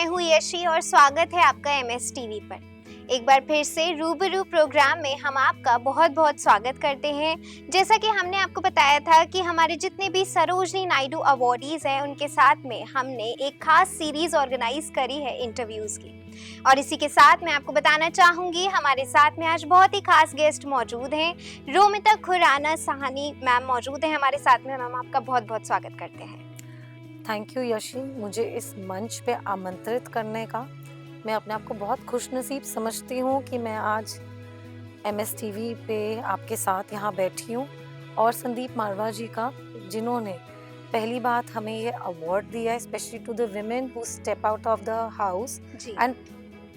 मैं हूँ यशी और स्वागत है आपका एमएस टीवी पर। एक बार फिर से रूबरू प्रोग्राम में हम आपका बहुत बहुत स्वागत करते हैं। जैसा कि हमने आपको बताया था कि हमारे जितने भी सरोजनी नायडू अवॉर्डीज हैं उनके साथ में हमने एक खास सीरीज ऑर्गेनाइज करी है इंटरव्यूज की, और इसी के साथ मैं आपको बताना चाहूंगी हमारे साथ में आज बहुत ही खास गेस्ट मौजूद हैं। रोमिता खुराना साहनी मैम मौजूद हैं हमारे साथ में। मैम आपका बहुत बहुत स्वागत करते हैं। थैंक यू यशी, मुझे इस मंच पे आमंत्रित करने का। मैं अपने आप को बहुत खुशनसीब समझती हूँ कि मैं आज एमएस टीवी पे आपके साथ यहाँ बैठी हूँ, और संदीप मारवा जी का, जिन्होंने पहली बात हमें ये अवार्ड दिया है, specially to the women who step out of the house जी and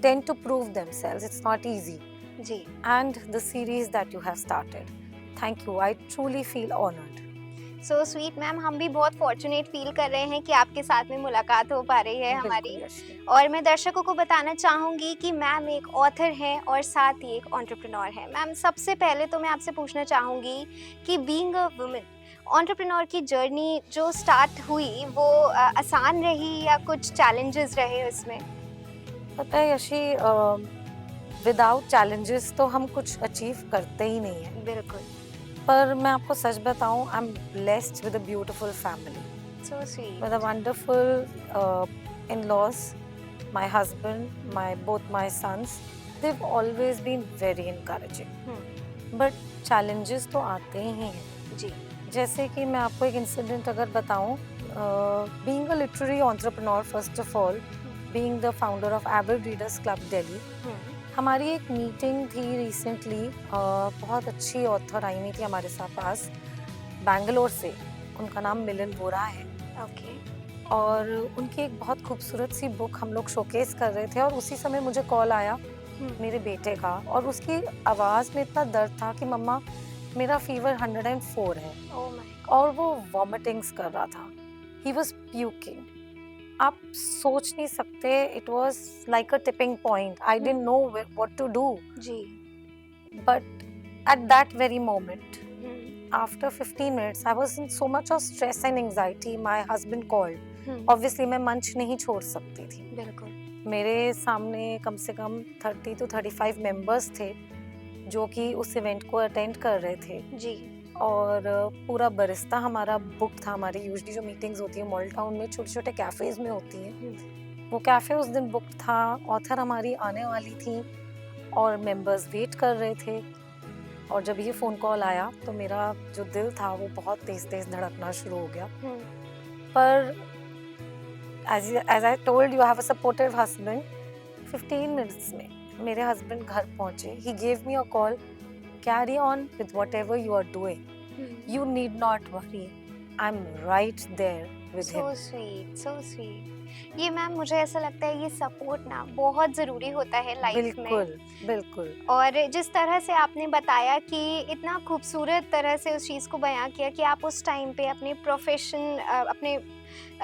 tend to prove themselves. It's not easy. जी and the series that you have started, thank you. I truly feel honoured. So sweet ma'am, हम भी बहुत fortunate feel कर रहे हैं कि आपके साथ में मुलाकात हो पा रही है हमारी। बिल्कुल यशी. और मैं दर्शकों को बताना चाहूँगी कि मैम एक ऑथर हैं और साथ ही एक एंटरप्रेन्योर हैं। मैम सबसे पहले तो मैं आपसे पूछना चाहूँगी कि बीइंग अ वुमेन, एंटरप्रेन्योर की जर्नी जो स्टार्ट हुई वो आसान रही या कुछ चैलेंजेस रहे उसमें? पता है यशी, विदाउट चैलेंजेस तो हम कुछ अचीव करते ही नहीं हैं. बिल्कुल। पर मैं आपको सच बताऊं, I am blessed with a beautiful family, so sweet. With a wonderful in-laws. My husband, both my sons, they've always been very encouraging. But challenges तो आते ही हैं. जी जैसे कि मैं आपको एक इंसिडेंट अगर बताऊं, being a literary entrepreneur, first of all, being the founder of Avid Readers Club Delhi, हमारी एक मीटिंग थी रिसेंटली. बहुत अच्छी ऑथर आई हुई थी हमारे साथ पास, बैंगलोर से. उनका नाम मिलन वोरा है. ओके। और उनकी एक बहुत खूबसूरत सी बुक हम लोग शोकेस कर रहे थे, और उसी समय मुझे कॉल आया मेरे बेटे का, और उसकी आवाज़ में इतना दर्द था कि मम्मा मेरा फीवर 104 है. Oh my. और वो वॉमिटिंग्स कर रहा था. He was puking. आप सोच नहीं सकते, it was like a tipping point. I didn't know what to do. जी। But at that very moment, after 15 minutes, I was in so much of stress and anxiety. My husband called. Obviously, मैं मंच नहीं छोड़ सकती थी. बिल्कुल। मेरे सामने कम से कम 30 to 35 मेंबर्स थे जो कि उस इवेंट को अटेंड कर रहे थे. जी और पूरा बरिस्ता हमारा बुक था. हमारी यूजुअली जो मीटिंग्स होती हैं मॉल टाउन में छोटे छोटे कैफेज में होती हैं, वो कैफे उस दिन बुक था. ऑथर हमारी आने वाली थी और मेंबर्स वेट कर रहे थे. और जब ये फ़ोन कॉल आया तो मेरा जो दिल था वो बहुत तेज़ तेज़ धड़कना शुरू हो गया. पर as I told you, I have a supportive husband. 15 minutes में मेरे हस्बैंड घर पहुंचे. He gave me a call, carry on with whatever you are doing, you need not worry, I am right there with him. So sweet, so sweet. ये ma'am मुझे ऐसा लगता है ये सपोर्ट ना बहुत ज़रूरी होता है लाइफ में। बिल्कुल बिल्कुल. और जिस तरह से आपने बताया कि इतना खूबसूरत तरह से उस चीज़ को बयां किया कि आप उस टाइम पे अपने प्रोफेशन, अपने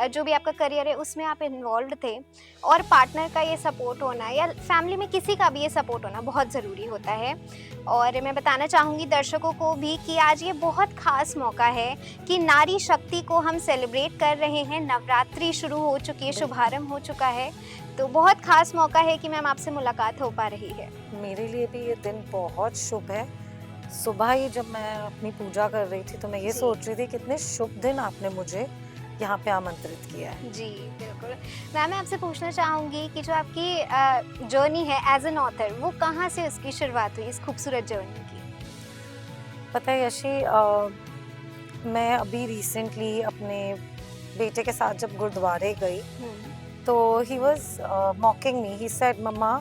जो भी आपका करियर है उसमें आप इन्वॉल्व थे, और पार्टनर का ये सपोर्ट होना या फैमिली में किसी का भी ये सपोर्ट होना बहुत ज़रूरी होता है। और मैं बताना चाहूँगी दर्शकों को भी कि आज ये बहुत ख़ास मौका है कि नारी शक्ति को हम सेलिब्रेट कर रहे हैं। नवरात्रि शुरू हो चुकी है, शुभारंभ हो चुका है, तो बहुत ख़ास मौका है कि मैम आपसे मुलाकात हो पा रही है। मेरे लिए भी ये दिन बहुत शुभ है. सुबह ही जब मैं अपनी पूजा कर रही थी तो मैं ये सोच रही थी कितने शुभ दिन आपने मुझे यहाँ पे आमंत्रित किया है. जी बिल्कुल। मैम मैं आपसे पूछना चाहूँगी कि जो आपकी जर्नी है एज एन ऑथर, वो कहाँ से उसकी शुरुआत हुई, इस खूबसूरत जर्नी की? पता है यशी, मैं अभी रिसेंटली अपने बेटे के साथ जब गुरुद्वारे गई तो he was mocking me. He said, mamma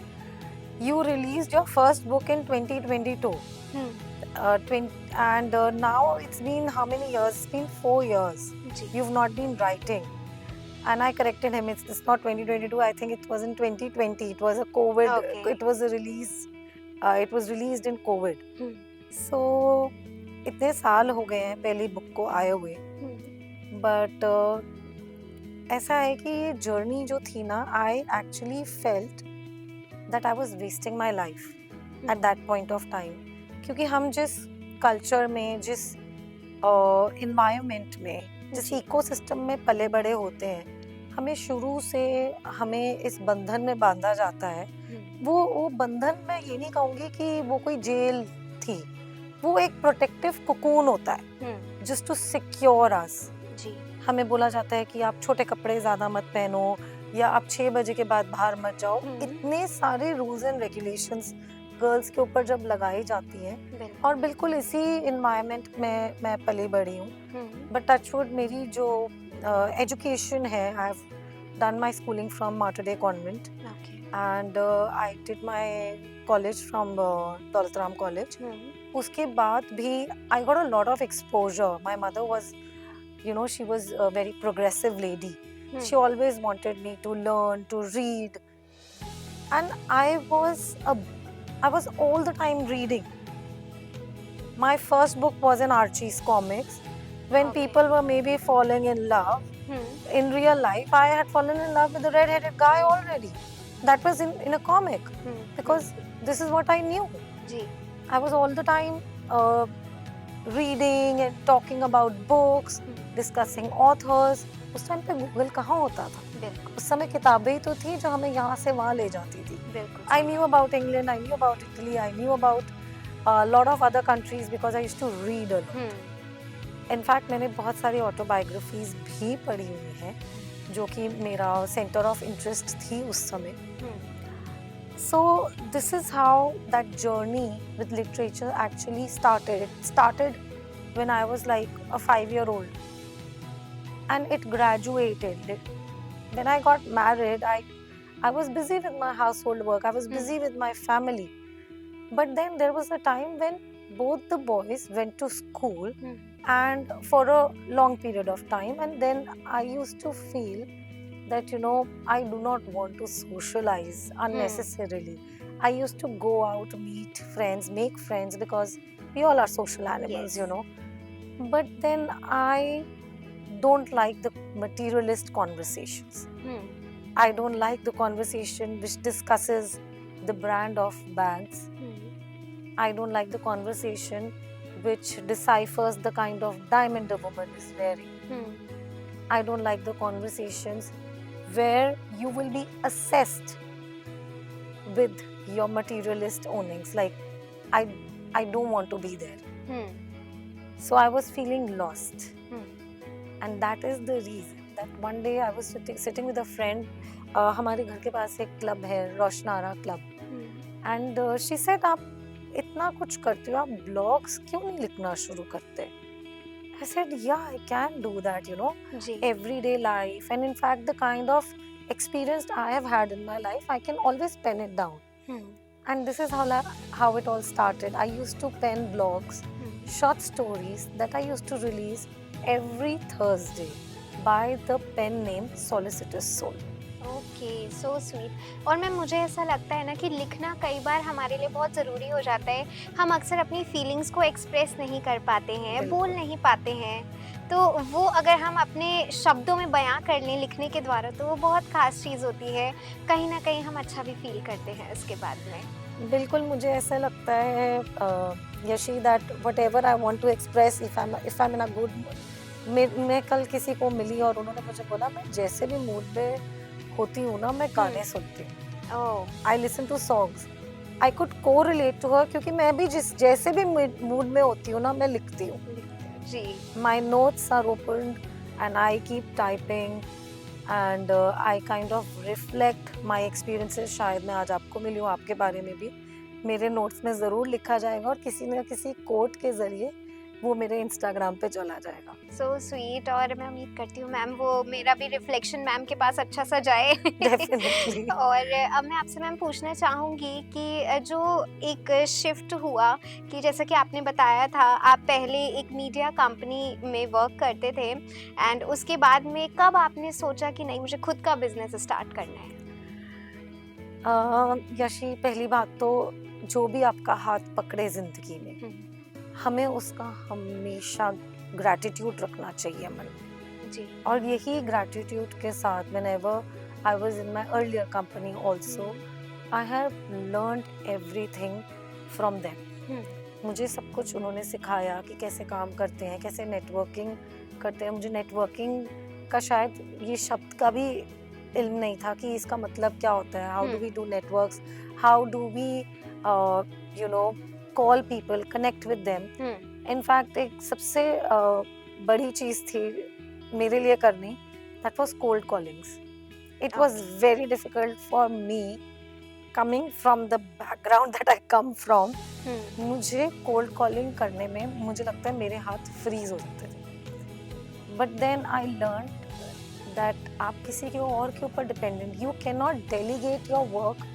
you released your first book in 2022. And now it's been how many years? It's been 4 years. You've not been writing. And I corrected him. It's not 2022. I think it was in 2020. It was a COVID. Okay. It was a release. It was released in COVID. So इतने साल हो गए हैं पहली book को आए हुए. But ऐसा है कि ये जर्नी जो थी ना, I actually felt that I was wasting my life at that point of time. क्योंकि हम जिस कल्चर में, जिस environment में, जिस इकोसिस्टम में पले बड़े होते हैं, हमें शुरू से हमें इस बंधन में बांधा जाता है। वो बंधन मैं ये नहीं कहूँगी कि वो कोई जेल थी, वो एक प्रोटेक्टिव कोकून होता है जस्ट टू सिक्योर अस। जी। हमें बोला जाता है कि आप छोटे कपड़े ज़्यादा मत पहनो या आप 6 बजे के बाद बाहर मत जाओ। इतने सारे रूल्स एंड रेगुलेशंस गर्ल्स के ऊपर जब लगाई जाती हैं और बिल्कुल इसी इन्वायरमेंट में मैं पली बड़ी हूँ। बट टचवुड मेरी जो एजुकेशन है, I have done my schooling from martyr day convent and I did my college from Daulat Ram college. उसके बाद भी I got a lot of exposure. My mother was, you know, she was a very progressive lady. She always wanted me to learn, to read, and I was all the time reading. My first book was in Archie's comics. When people were maybe falling in love, in real life I had fallen in love with the red-headed guy already. That was in a comic, because this is what I knew. I was all the time reading and talking about books, discussing authors. उस time पे Google कहाँ होता था? उस समय किताबें ही तो थी जो हमें यहाँ से वहाँ ले जाती थी। I knew about England, I knew about Italy, I knew about a lot of other countries because I used to read a lot. In fact, मैंने बहुत सारी autobiographies भी पढ़ी हुई हैं जो कि मेरा center of interest थी उस समय। So this is how that journey with literature actually started. It started when I was like a 5-year-old, and it graduated. When I got married, I was busy with my household work. I was busy with my family. But then there was a time when both the boys went to school and for a long period of time, and then I used to feel that, you know, I do not want to socialize unnecessarily. I used to go out, meet friends, make friends, because we all are social animals, you know. But then I don't like the materialist conversations. I don't like the conversation which discusses the brand of bags. I don't like the conversation which deciphers the kind of diamond a woman is wearing. I don't like the conversations where you will be assessed with your materialist ownings. Like, I don't want to be there. So I was feeling lost. And that is the reason that one day I was sitting with a friend. हमारे घर के पास एक club है, Roshanara club. And she said, आप इतना कुछ करती हो, आप ब्लॉग्स क्यों नहीं लिखना शुरू करते? I said, yeah, I can do that, you know, everyday life. And in fact, the kind of experience I have had in my life, I can always pen it down. And this is how it all started. I used to pen blogs, short stories that I used to release every Thursday by the pen name Solicitous Soul. Okay, so sweet. और ma'am, मुझे ऐसा लगता है ना कि लिखना कई बार हमारे लिए बहुत ज़रूरी हो जाता है। हम अक्सर अपनी फीलिंग्स को एक्सप्रेस नहीं कर पाते हैं, बोल नहीं पाते हैं, तो वो अगर हम अपने शब्दों में बयां कर लें लिखने के द्वारा, तो वो बहुत ख़ास चीज़ होती है। कहीं ना कहीं हम अच्छा भी फील करते हैं उसके बाद में। बिल्कुल, मुझे ऐसा लगता है Yashi, that whatever I want to express, if I am in a good mood. मैं कल किसी को मिली और उन्होंने मुझे बोला, मैं जैसे भी मूड में होती हूँ ना, मैं गाने सुनती हूँ। I listen to songs. I could correlate to her, क्योंकि मैं भी जैसे भी मूड में होती हूँ ना, मैं लिखती हूँ। जी। My notes are open and I keep typing and I kind of reflect my experiences. शायद मैं आज आपको मिली हूँ, आपके बारे में भी मेरे नोट्स में ज़रूर लिखा जाएगा और किसी न किसी कोट के ज़रिए वो मेरे इंस्टाग्राम पे चला जाएगा। So sweet. और मैं उम्मीद करती हूँ मैम, वो मेरा भी रिफ्लेक्शन मैम के पास अच्छा सा जाए। डेफिनेटली। और अब मैं आपसे मैम पूछना चाहूँगी कि जो एक शिफ्ट हुआ, कि जैसा कि आपने बताया था, आप पहले एक मीडिया कंपनी में वर्क करते थे, एंड उसके बाद में कब आपने सोचा कि नहीं, मुझे खुद का बिजनेस स्टार्ट करना है? यशी, पहली बात तो जो भी आपका हाथ पकड़े जिंदगी में, हमें उसका हमेशा ग्रैटिट्यूड रखना चाहिए मन में। जी। और यही ग्रैटिट्यूड के साथ, whenever I was in my earlier company also, I have learned everything from them. मुझे सब कुछ उन्होंने सिखाया कि कैसे काम करते हैं, कैसे नेटवर्किंग करते हैं। मुझे नेटवर्किंग का शायद ये शब्द का भी इल्म नहीं था कि इसका मतलब क्या होता है, how do we do networks, how do we you know call people, connect with them. In fact एक सबसे बड़ी चीज थी मेरे लिए करनी, that was cold callings. It was very difficult for me coming from the background that I come from. मुझे cold calling करने में मुझे लगता है मेरे हाथ फ्रीज हो जाते थे। But then I learn that आप किसी के और के ऊपर dependent, you can not delegate your work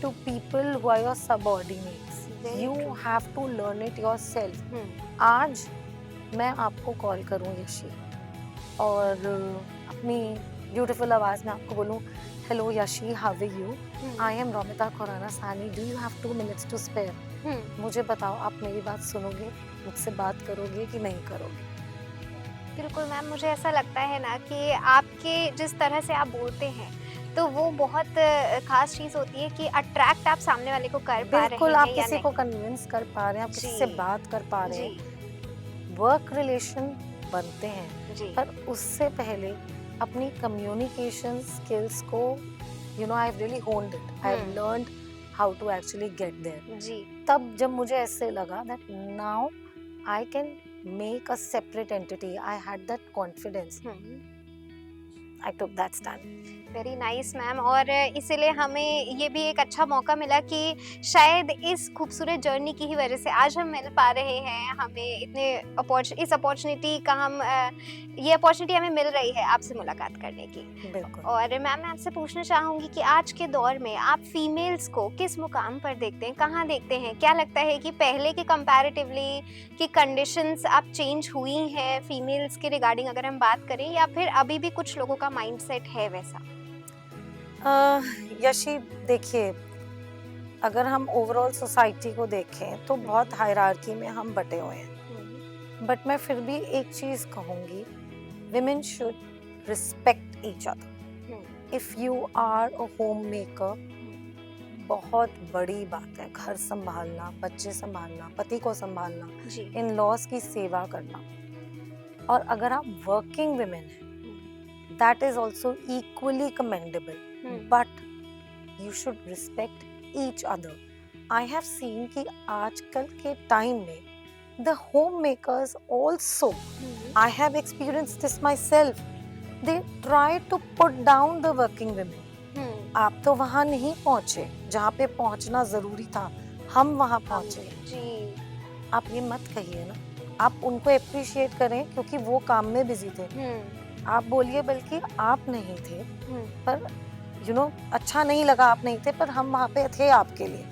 to people who are your subordinates, you have to learn it yourself. आज मैं आपको कॉल करूं यशी और अपनी ब्यूटीफुल आवाज में आपको बोलूं, hello Yashi, how are you, I am Romita Khurana Sani, do you have 2 minutes to spare? मुझे बताओ, आप मेरी बात सुनोगे, मुझसे बात करोगे कि नहीं करोगे? बिल्कुल मैम, मुझे ऐसा लगता है ना कि आपके जिस तरह से आप बोलते हैं तो वो बहुत खास चीज़ होती है कि अट्रैक्ट आप सामने वाले को कर पा रहे हैं, बिल्कुल आप या किसी नहीं। को कन्विंस कर पा रहे हैं, आप किसी से जी। बात कर पा रहे जी हैं, वर्क रिलेशन बनते हैं। जी पर उससे पहले अपनी कम्युनिकेशन स्किल्स को I have really honed it, I have learned how to actually get there. जी तब जब मुझे ऐसे लगा that now I can make a separate entity, I had that confidence, I took that stand. Very nice ma'am. और इसीलिए हमें ये भी एक अच्छा मौका मिला कि शायद इस खूबसूरत जर्नी की ही वजह से आज हम मिल पा रहे हैं, हमें इतने इस अपॉर्चुनिटी का ये अपॉर्चुनिटी हमें मिल रही है आपसे मुलाकात करने की। बिल्कुल। और मैम मैं आपसे पूछना चाहूँगी कि आज के दौर में आप फीमेल्स को किस मुकाम पर देखते हैं, कहाँ देखते हैं? क्या लगता है कि पहले के कंपैरेटिवली कि कंडीशंस अब चेंज हुई हैं फीमेल्स के रिगार्डिंग, अगर हम बात करें, या फिर अभी भी कुछ लोगों का माइंडसेट है वैसा? यशी देखिए, अगर हम ओवरऑल सोसाइटी को देखें तो बहुत हायरार्की में हम बटे हुए हैं, बट मैं फिर भी एक चीज कहूंगी, women should respect each other. If you are a homemaker, बहुत बड़ी बात है घर संभालना, बच्चे संभालना, पति को संभालना, जी इन लॉज की सेवा करना। और अगर आप वर्किंग women हैं, that is also equally commendable, but you should respect each other. I have seen कि आजकल के टाइम में the homemakers also, I have experienced this myself, they try to put down the working women. आप तो वहाँ नहीं पहुँचे जहाँ पे पहुँचना जरूरी था, हम वहाँ पहुँचे। जी आप ये मत कहिए ना, आप उनको अप्रिशिएट करें क्योंकि वो काम में बिजी थे। आप बोलिए बल्कि आप नहीं थे, पर अच्छा नहीं लगा आप नहीं थे, पर हम वहाँ पे थे आपके लिए।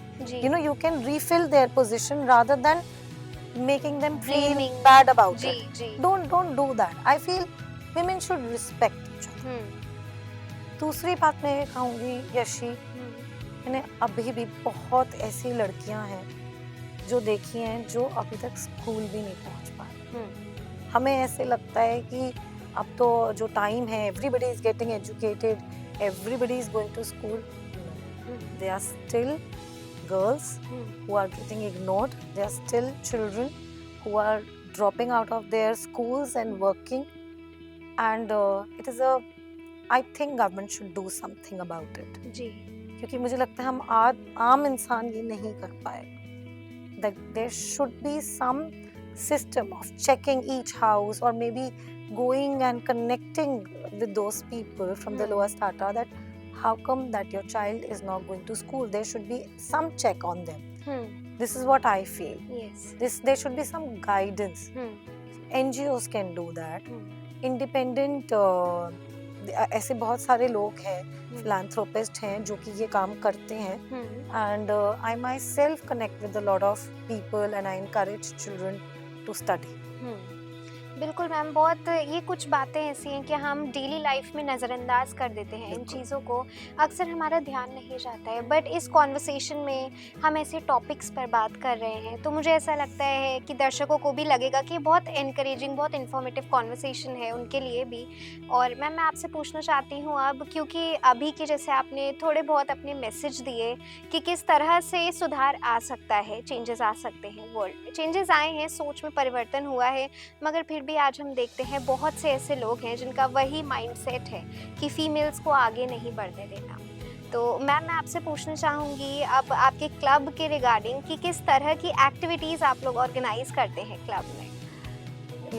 You can refill their position rather than making them feel bad about it. Don't do that. I feel women should respect each other. दूसरी बात मैं ये कहूँगी यशी, मैंने अभी भी बहुत ऐसी लड़कियां हैं जो देखी हैं जो अभी तक स्कूल भी नहीं पहुँच पाई। हमें ऐसे लगता है कि अब तो जो टाइम है, everybody is getting educated, everybody is going to school. No. They are still girls who are getting ignored. They are still children who are dropping out of their schools and working. And I think government should do something about it. जी क्योंकि मुझे लगता है हम आम इंसान ये नहीं कर पाए। That there should be some system of checking each house, or maybe going and connecting with those people from the lower strata, that how come that your child is not going to school. There should be some check on them. This is what I feel. yes There should be some guidance. NGOs can do that. Independent ऐसे बहुत सारे लोग हैं, philanthropists हैं जो कि ये काम करते हैं, and I myself connect with a lot of people and I encourage children to study. बिल्कुल मैम, बहुत ये कुछ बातें ऐसी हैं कि हम डेली लाइफ में नज़रअंदाज कर देते हैं इन बिल्कुल। चीज़ों को, अक्सर हमारा ध्यान नहीं जाता है। बट इस कॉन्वर्सेशन में हम ऐसे टॉपिक्स पर बात कर रहे हैं तो मुझे ऐसा लगता है कि दर्शकों को भी लगेगा कि बहुत एनकरेजिंग, बहुत इन्फॉर्मेटिव कॉन्वर्सेशन है उनके लिए भी। और मैम मैं आपसे पूछना चाहती हूँ अब, क्योंकि अभी के जैसे आपने थोड़े बहुत अपने मैसेज दिए कि किस तरह से सुधार आ सकता है, चेंजेस आ सकते हैं, वर्ल्ड में चेंजेस आए हैं, सोच में परिवर्तन हुआ है, मगर फिर भी भी आज हम देखते हैं बहुत से ऐसे लोग हैं जिनका वही माइंडसेट है कि फीमेल्स को आगे नहीं बढ़ने देना। तो मैम मैं आपसे पूछना चाहूँगी अब आपके क्लब के रिगार्डिंग कि किस तरह की एक्टिविटीज़ आप लोग ऑर्गेनाइज करते हैं क्लब में?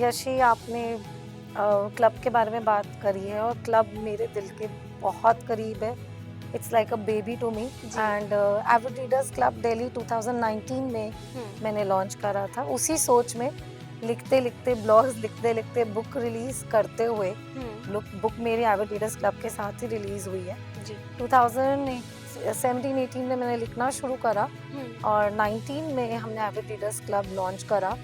यशी, आपने क्लब के बारे में बात करी है और क्लब मेरे दिल के बहुत करीब है। It's like a baby to me. जी। And avid readers club Delhi 2019 में मैंने लॉन्च करा था, उसी सोच में, लिखते लिखते ब्लॉग्स, लिखते लिखते बुक रिलीज करते हुए। बुक मेरी एविड रीडर्स क्लब के साथ ही रिलीज हुई है। जी। 2017-18 में मैंने लिखना शुरू करा और 19 में हमने एविड रीडर्स क्लब लॉन्च करा।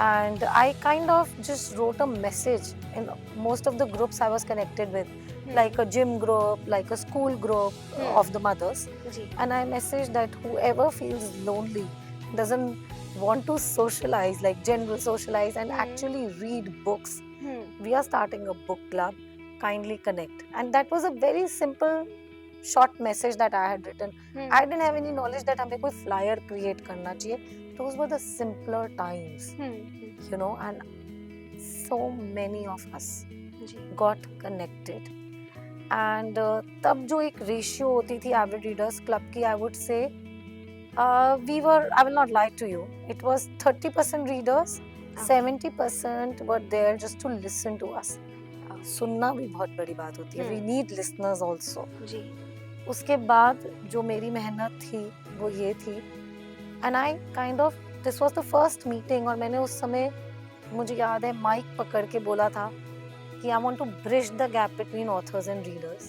And I kind of just wrote a message in most of the groups I was connected with, like a gym group, like a school group of the mothers. जी। And I messaged that whoever feels lonely, doesn't want to socialize, like general socialize and actually read books, we are starting a book club, kindly connect. And that was a very simple short message that I had written. I didn't have any knowledge that हमें कोई flyer create करना चाहिए. Those were the simpler times, you know, and so many of us got connected. And तब जो एक ratio होती थी avid readers club की, I would say, I will not lie to you, it was 30% readers, 70% were there just to listen to us. सुनना भी बहुत बड़ी बात होती है. We need listeners also. जी। उसके बाद जो मेरी मेहनत थी वो ये थी, and I kind of, this was the first meeting, और मैंने उस समय, मुझे याद है, माइक पकड़ के बोला था कि I want to bridge the gap between authors and readers.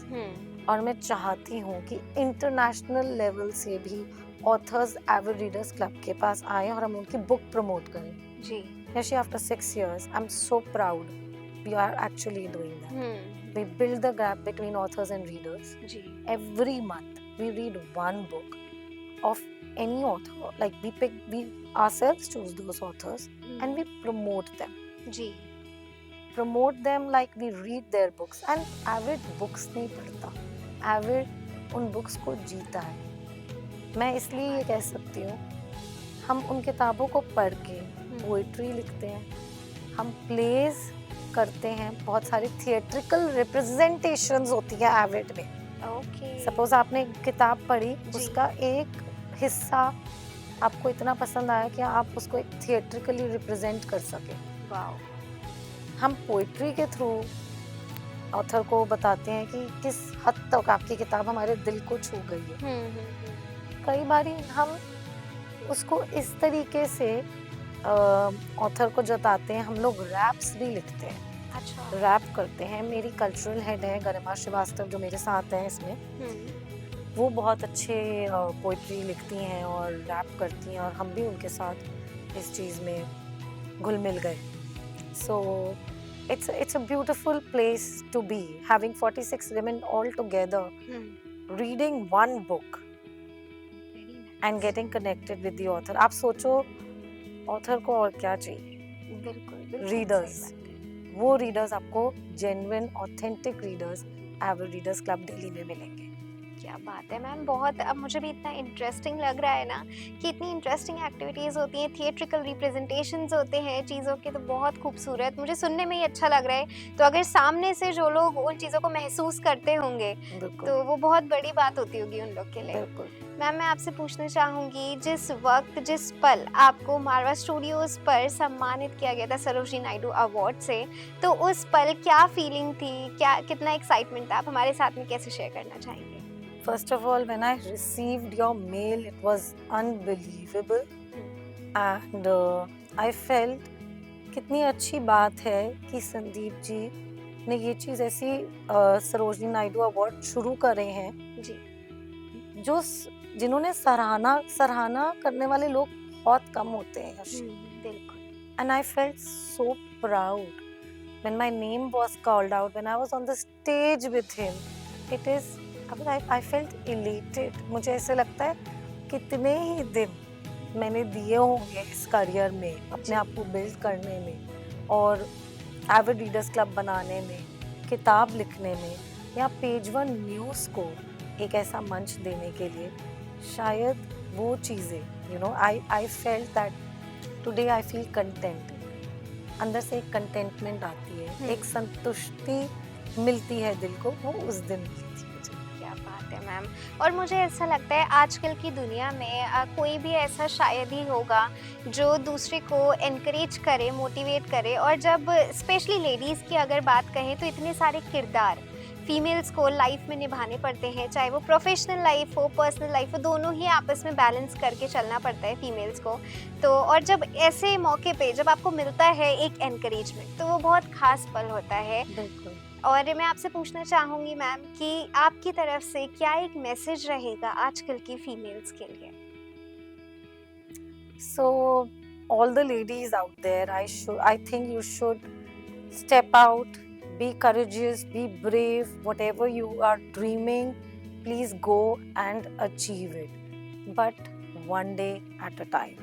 और मैं चाहती हूँ कि इंटरनेशनल लेवल से भी ऑथर्स एविड रीडर्स क्लब के पास आए और हम उनकी बुक प्रमोट करें. जी। Yashi, after 6 years, I'm so proud we are actually doing that. We build the gap between authors and readers. जी। Every month we read one book of any author, like we ourselves choose those authors and we promote them. जी। Promote them like we read their books. And avid books नहीं पढ़ता, avid उन books को जीता है. मैं इसलिए ये कह सकती हूँ, हम उन किताबों को पढ़ के पोइट्री लिखते हैं, हम प्लेज करते हैं, बहुत सारी थिएट्रिकल रिप्रेजेंटेशंस होती है एविड में. सपोज आपने एक किताब पढ़ी, उसका एक हिस्सा आपको इतना पसंद आया कि आप उसको एक थिएट्रिकली रिप्रेजेंट कर सके. हम पोइट्री के थ्रू ऑथर को बताते हैं कि किस हद तक आपकी किताब हमारे दिल को छू गई है. कई बार हम उसको इस तरीके से ऑथर को जताते हैं. हम लोग रैप्स भी लिखते हैं. अच्छा. रैप करते हैं. मेरी कल्चरल हेड है गरिमा श्रीवास्तव, जो मेरे साथ हैं इसमें, वो बहुत अच्छे पोइट्री लिखती हैं और रैप करती हैं और हम भी उनके साथ इस चीज़ में घुल मिल गए. सो it's a beautiful place to be, having 46 women all together, reading one book and getting connected with the author. आप सोचो ऑथर को और क्या चाहिए. बिल्कुल. रीडर्स, वो रीडर्स आपको genuine authentic readers Avid readers club Delhi में मिलेंगे. क्या बात है मैम, बहुत अब मुझे भी इतना इंटरेस्टिंग लग रहा है ना कि इतनी इंटरेस्टिंग एक्टिविटीज़ होती हैं, थिएट्रिकल रिप्रेजेंटेशंस होते हैं चीज़ों के, तो बहुत खूबसूरत, मुझे सुनने में ही अच्छा लग रहा है. तो अगर सामने से जो लोग उन चीज़ों को महसूस करते होंगे तो वो बहुत बड़ी बात होती होगी उन लोग के लिए. मैम मैं आपसे पूछना चाहूँगी, जिस वक्त जिस पल आपको मारवा स्टूडियोज़ पर सम्मानित किया गया था सरोजिनी नायडू अवार्ड से, तो उस पल क्या फीलिंग थी, क्या कितना एक्साइटमेंट था, आप हमारे साथ में कैसे शेयर करना चाहेंगे? First of all, when I received your mail, it was unbelievable. And I felt कितनी अच्छी बात है कि संदीप जी ने ये चीज़ ऐसी सरोजिनी नायडू अवार्ड शुरू करे हैं जी, जो जिन्होंने सराहना करने वाले लोग बहुत कम होते हैं. बिल्कुल. And I felt so proud when my name was called out, when I was on the stage with him. It is, I felt elated. मुझे ऐसे लगता है कितने ही दिन मैंने दिए होंगे इस करियर में, अपने आप को बिल्ड करने में और एविड रीडर्स क्लब बनाने में, किताब लिखने में, या पेज वन न्यूज़ को एक ऐसा मंच देने के लिए. शायद वो चीज़ें, you know, I felt that today I feel content अंदर से एक कंटेंटमेंट आती है, एक हम्म। संतुष्टि मिलती है दिल को, वो उस दिन मिली थी मुझे। क्या बात है मैम। और मुझे ऐसा लगता है आजकल की दुनिया में कोई भी ऐसा शायद ही होगा जो दूसरे को एनकरेज करे, मोटिवेट करे। और जब स्पेशली लेडीज़ की अगर बात कहें तो इतने सारे किरदार फीमेल्स को लाइफ में निभाने पड़ते हैं, चाहे वो प्रोफेशनल लाइफ हो, पर्सनल लाइफ हो, दोनों ही आपस में बैलेंस करके चलना पड़ता है फीमेल्स को। तो और जब ऐसे मौके पे जब आपको मिलता है एक एनकरेजमेंट, तो वो बहुत खास पल होता है। बिल्कुल। और मैं आपसे पूछना चाहूँगी मैम कि आपकी तरफ से क्या एक मैसेज रहेगा आजकल की फीमेल्स के लिए? So, all the ladies out there, I think you should step out, be courageous, be brave. Whatever you are dreaming, please go and achieve it. But one day at a time.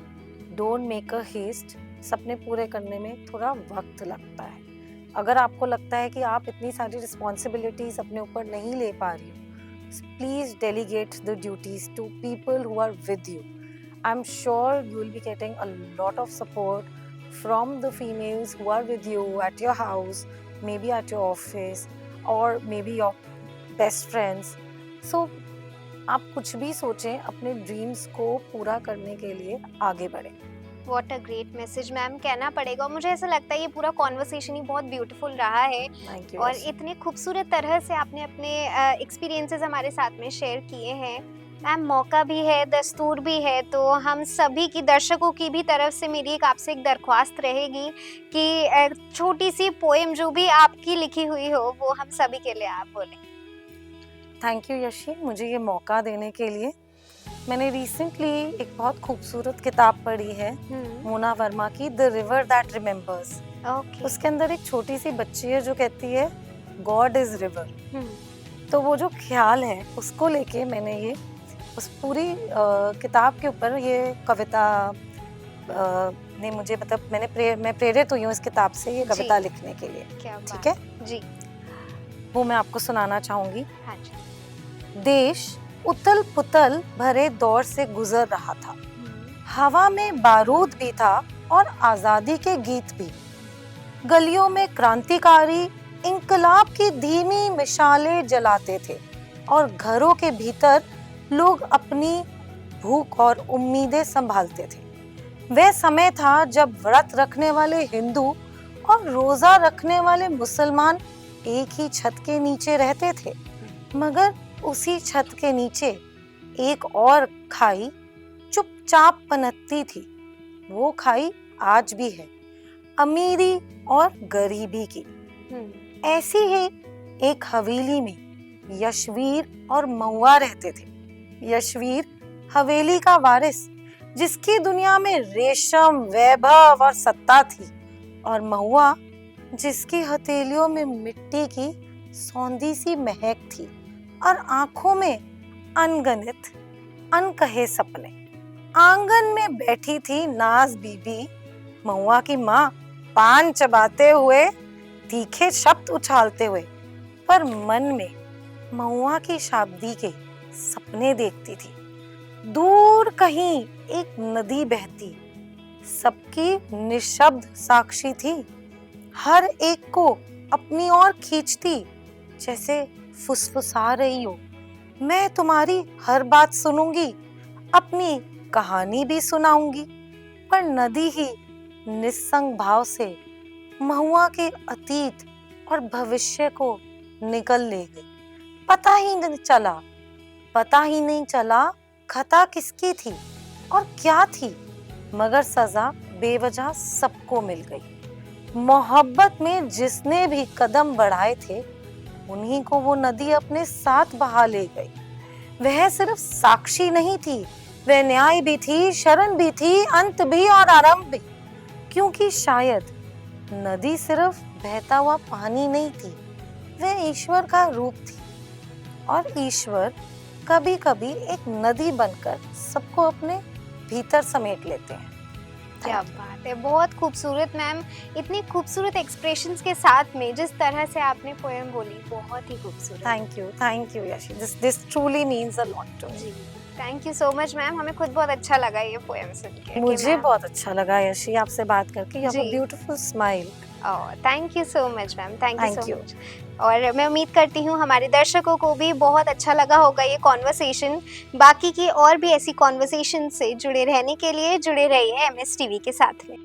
Don't make a haste. सपने पूरे करने में थोड़ा वक्त लगता है। अगर आपको लगता है कि आप इतनी सारी रिस्पॉन्सिबिलिटीज अपने ऊपर नहीं ले पा रही हो, please delegate the duties to people who are with you. I'm sure you will be getting a lot of support from the females who are with you at your house, maybe at your office, or maybe your best friends. So, आप कुछ भी सोचें, अपने dreams को पूरा करने के लिए आगे बढ़ें. What a great message ma'am, कहना पड़ेगा। मुझे ऐसा लगता है ये पूरा कॉन्वर्सेशन ही बहुत ब्यूटीफुल रहा है। Thank you. और इतने खूबसूरत तरह से आपने अपने एक्सपीरियंसेस हमारे साथ में शेयर किए हैं। मैम, मौका भी है, दस्तूर भी है, तो हम सभी की, दर्शकों की भी तरफ से मेरी एक आपसे एक दरख्वास्त रहेगी कि छोटी सी पोएम जो भी आपकी लिखी हुई हो वो हम सभी के लिए आप बोलें। थैंक यू यशी, मुझे ये मौका देने के लिए. मैंने रिसेंटली एक बहुत खूबसूरत किताब पढ़ी है मोना वर्मा की, the river that remembers. Okay. उसके अंदर एक छोटी सी बच्ची है जो कहती है गॉड इज रिवर. तो वो जो ख्याल है उसको लेके मैंने ये उस पूरी किताब के ऊपर ये कविता ने मुझे, मतलब मैं प्रेरित हुई हूँ इस किताब से ये कविता लिखने के लिए. क्या ठीक है जी। वो मैं आपको सुनाना चाहूंगी. हाँ जी। देश उथल पुथल भरे दौर से गुजर रहा था. हवा में बारूद भी था और आजादी के गीत भी. गलियों में क्रांतिकारी इंकलाब की धीमी मिसालें जलाते थे और घरों के भीतर लोग अपनी भूख और उम्मीदें संभालते थे. वह समय था जब व्रत रखने वाले हिंदू और रोजा रखने वाले मुसलमान एक ही छत के नीचे रहते थे, मगर उसी छत के नीचे एक और खाई चुपचाप पनपती थी. वो खाई आज भी है, अमीरी और गरीबी की. ऐसी ही एक हवेली में यशवीर और महुआ रहते थे. यशवीर हवेली का वारिस, जिसकी दुनिया में रेशम, वैभव और सत्ता थी, और महुआ जिसकी हथेलियों में मिट्टी की सौंधी सी महक थी और आंखों में अनगनित अनकहे सपने. आंगन में बैठी थी नाज बीबी, महुआ की माँ, पान चबाते हुए, तीखे शब्द उछालते हुए, पर मन में महुआ की शादी के सपने देखती थी. दूर कहीं एक नदी बहती, सबकी निशब्द साक्षी थी, हर एक को अपनी ओर खींचती, जैसे फुसफुसा रही हो, मैं तुम्हारी हर बात सुनूंगी, अपनी कहानी भी सुनाऊंगी. पर नदी ही निस्संग भाव से महुआ के अतीत और भविष्य को निगल ले गई. पता ही नहीं चला खता किसकी थी और क्या थी, मगर सजा बेवजह सबको मिल गई. मोहब्बत में जिसने भी कदम बढ़ाए थे, उन्हीं को वो नदी अपने साथ बहा ले गई. वह सिर्फ साक्षी नहीं थी, वह न्याय भी थी, शरण भी थी, अंत भी और आरंभ भी. क्योंकि शायद नदी सिर्फ बहता हुआ पानी नहीं थी, वह ईश्वर का रूप थी, और ईश्वर कभी कभी एक नदी बनकर सबको अपने भीतर समेट लेते हैं. क्या बात है, बहुत खूबसूरत मैम। इतनी खूबसूरत एक्सप्रेशंस के साथ में जिस तरह से आपने पोएम बोली, बहुत ही खूबसूरत. Thank you Yashi, this truly means a lot to me. जी। Thank you so much ma'am, हमें खुद बहुत अच्छा लगा ये पोएम सुन के कि मुझे मैम। बहुत अच्छा लगा यशी आपसे बात करके। यू हैव अ जी। Beautiful smile. Oh, thank you so much ma'am, thank you thank so you. Much. और मैं उम्मीद करती हूँ हमारे दर्शकों को भी बहुत अच्छा लगा होगा ये कॉन्वर्सेशन। बाकी की और भी ऐसी कॉन्वर्सेशन से जुड़े रहने के लिए जुड़े रहिए एमएस टीवी के साथ में।